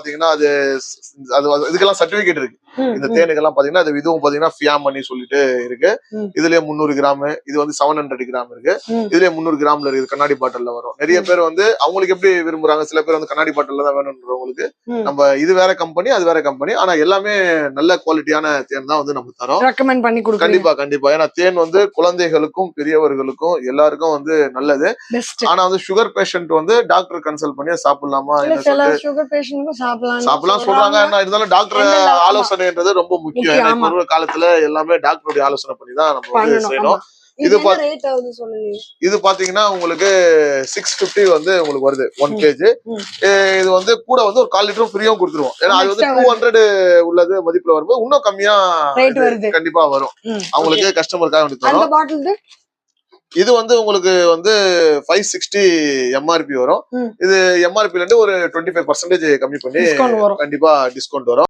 பாத்தீங்கன்னா அது இதுக்கெல்லாம் சர்டிபிகேட் இருக்கு. இந்த தேனுக்கெல்லாம் பாத்தீங்கன்னா அது இதுவும் பாத்தீங்கன்னா ஃபியாமணி சொல்லிட்டு இருக்கு. இதுலயே 300 கிராம், இது வந்து 700 கிராம் இருக்கு. இதுலயே 300 கிராம்ல இருக்கு, கண்ணாடி பாட்டில்ல வரும். நிறைய பேர் வந்து அவங்களுக்கு எப்படி விரும்புறாங்க, சில பேர் வந்து கண்ணாடி பாட்டில்ல தான் வேணும்ன்றவங்களுக்கு நம்ம இது வேற கம்பெனி அது வேற கம்பெனி, ஆனா எல்லாமே நல்ல குவாலிட்டியான தேன் தான் வந்து நம்ம தரோம். ரெக்கமெண்ட் பண்ணி கொடுப்பீங்க. கண்டிப்பா கண்டிப்பா. ஏன்னா தேன் வந்து குழந்தைகளுக்கும் பெரியவர்களுக்கும் எல்லாருக்கும் வந்து நல்லது. ஆனா வந்து சுகர் பேஷண்ட் வந்து டாக்டர் கன்சல்ட் பண்ணி சாப்பிடலாமா சுகர் பேஷண்ட்க்கும் சாப்பிடலாம் சொல்றாங்க. என்ன இருந்தாலும் டாக்டர் ஆலோசனைன்றது ரொம்ப முக்கியம். ஏன்னா இப்ப இருக்கிற காலத்துல எல்லாமே டாக்டருடைய ஆலோசனை பண்ணி தான் நம்ம வந்து செய்யணும். இது பாத்தீங்கன்னா உங்களுக்கு 650 வந்து உங்களுக்கு வருது 1 kg. இது வந்து கூட வந்து ஒரு 1/4 லிட்டரும் ஃப்ரீயும் கொடுத்துருவோம். ஏன்னா அது வந்து 200 உள்ளது மதிப்புல வரும்போது இன்னும் கம்மியா கண்டிப்பா வரும். அவங்களுக்கு கஸ்டமருக்காக வேண்டி தரோம். இது வந்து உங்களுக்கு வந்து 560 MRP வரும். இது MRP ல இருந்து ஒரு 25% கம்மி பண்ணி கண்டிப்பா டிஸ்கவுண்ட் வரும்.